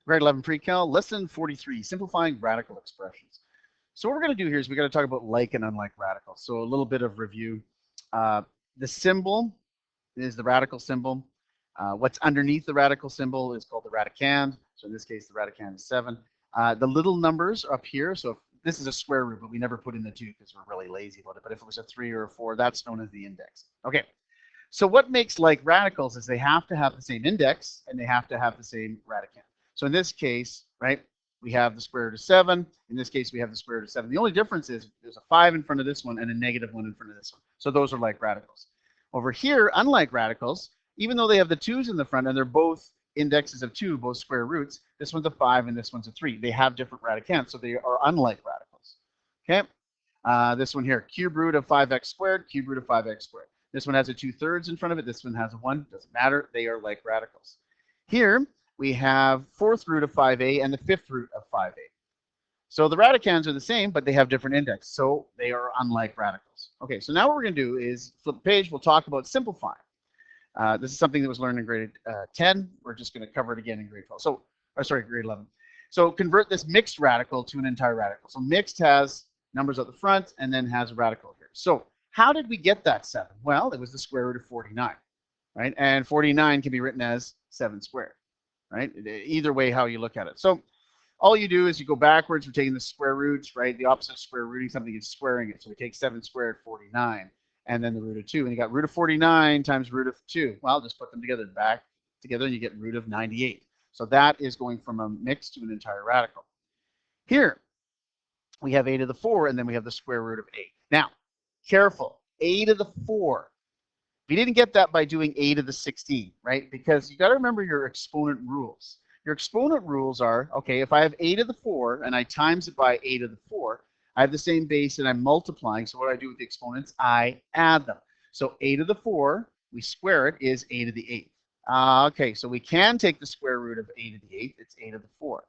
Grade 11 pre-cal, lesson 43, simplifying radical expressions. So what we're going to do here is we're going to talk about like and unlike radicals. So a little bit of review. The symbol is the radical symbol. What's underneath the radical symbol is called the radicand. So in this case, the radicand is 7. The little numbers are up here. So if this is a square root, but we never put in the 2 because we're really lazy about it. But if it was a 3 or a 4, that's known as the index. Okay. So what makes like radicals is they have to have the same index and they have to have the same radicand. So in this case, right, we have the square root of 7. In this case, we have the square root of 7. The only difference is there's a 5 in front of this one and a negative 1 in front of this one. So those are like radicals. Over here, unlike radicals, even though they have the 2's in the front and they're both indexes of 2, both square roots, this one's a 5 and this one's a 3. They have different radicands, so they are unlike radicals. Okay? This one here, cube root of 5x squared, cube root of 5x squared. This one has a 2/3 in front of it. This one has a 1. Doesn't matter. They are like radicals. Here, we have 4th root of 5a and the 5th root of 5a. So the radicands are the same, but they have different index. So they are unlike radicals. Okay, so now what we're going to do is flip the page. We'll talk about simplifying. This is something that was learned in grade 10. We're just going to cover it again in grade 12. So, sorry, grade 11. So convert this mixed radical to an entire radical. So mixed has numbers at the front and then has a radical here. So how did we get that 7? Well, it was the square root of 49, right? And 49 can be written as 7 squared, right? Either way, how you look at it. So all you do is you go backwards. We're taking the square roots, right? The opposite of square rooting something is squaring it. So we take 7 squared, 49, and then the root of 2. And you got root of 49 times root of 2. Well, just put them together back together and you get root of 98. So that is going from a mixed to an entire radical. Here, we have a to the 4, and then we have the square root of 8. Now, careful, a to the 4. We didn't get that by doing a to the 16, right? Because you got to remember your exponent rules. Your exponent rules are, okay, if I have a to the 4 and I times it by a to the 4, I have the same base and I'm multiplying. So what do I do with the exponents? I add them. So a to the 4, we square it, is a to the 8th. Okay, so we can take the square root of a to the 8th. It's a to the 4.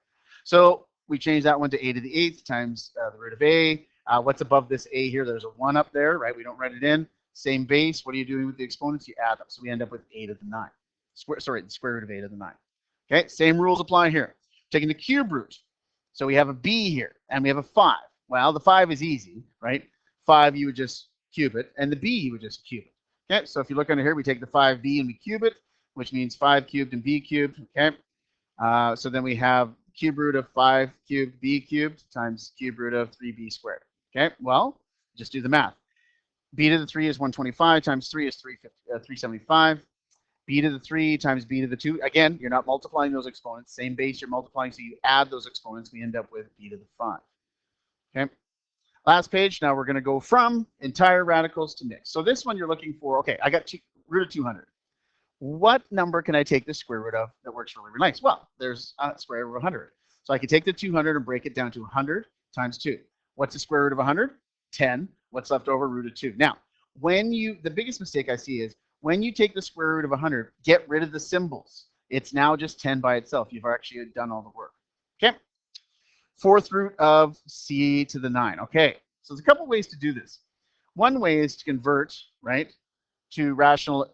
So we change that one to a to the 8th times the root of a. What's above this a here? There's a 1 up there, right? We don't write it in. Same base. What are you doing with the exponents? You add them. So we end up with a to the 9. The square root of a to the 9. Okay, same rules apply here. Taking the cube root. So we have a b here, and we have a 5. Well, the 5 is easy, right? 5, you would just cube it, and the b, you would just cube it. Okay, so if you look under here, we take the 5b and we cube it, which means 5 cubed and b cubed. Okay, so then we have cube root of 5 cubed b cubed times cube root of 3b squared. Okay, well, just do the math. B to the 3 is 125 times 3 is 375. B to the 3 times B to the 2. Again, you're not multiplying those exponents. Same base you're multiplying, so you add those exponents. We end up with B to the 5. Okay. Last page. Now we're going to go from entire radicals to mixed. So this one you're looking for, okay, I got root of 200. What number can I take the square root of that works really, really nice? Well, there's a square root of 100. So I can take the 200 and break it down to 100 times 2. What's the square root of 100? 10. What's left over? Root of 2. Now, the biggest mistake I see is when you take the square root of 100, get rid of the symbols. It's now just 10 by itself. You've actually done all the work. Okay. 4th root of c to the 9. Okay. So there's a couple ways to do this. One way is to convert, right, to rational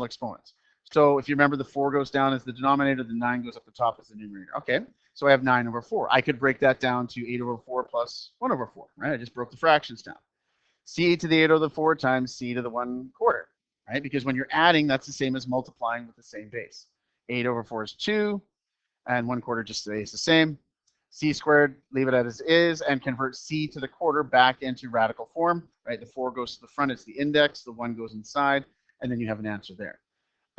exponents. So if you remember, the 4 goes down as the denominator, the 9 goes up the top as the numerator. Okay, so I have 9 over 4. I could break that down to 8 over 4 plus 1 over 4, right? I just broke the fractions down. C to the 8 over the 4 times c to the 1/4, right? Because when you're adding, that's the same as multiplying with the same base. 8 over 4 is 2, and 1/4 just stays the same. C squared, leave it as is, and convert c to the quarter back into radical form, right? The 4 goes to the front, it's the index, the 1 goes inside, and then you have an answer there.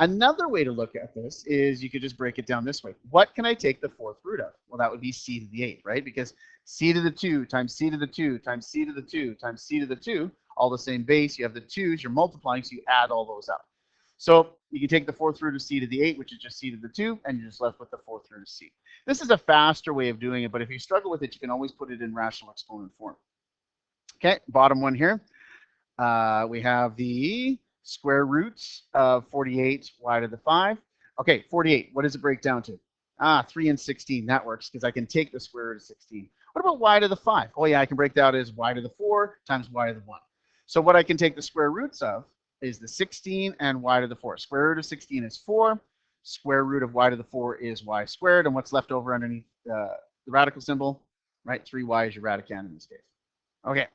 Another way to look at this is you could just break it down this way. What can I take the 4th root of? Well, that would be c to the 8, right? Because c to the 2 times c to the 2 times c to the 2 times c to the 2, all the same base. You have the 2's, you're multiplying, so you add all those up. So you can take the 4th root of c to the 8, which is just c to the 2, and you're just left with the 4th root of c. This is a faster way of doing it, but if you struggle with it, you can always put it in rational exponent form. Okay, bottom one here. We have the square root of 48 y to the 5. Okay, 48, what does it break down to? 3 and 16, that works because I can take the square root of 16. What about y to the 5? Oh yeah, I can break that out as y to the 4 times y to the 1. So what I can take the square roots of is the 16 and y to the 4. Square root of 16 is 4. square root of y to the 4 is y squared, and what's left over underneath the radical symbol, right? 3y is your radicand in this case. Okay,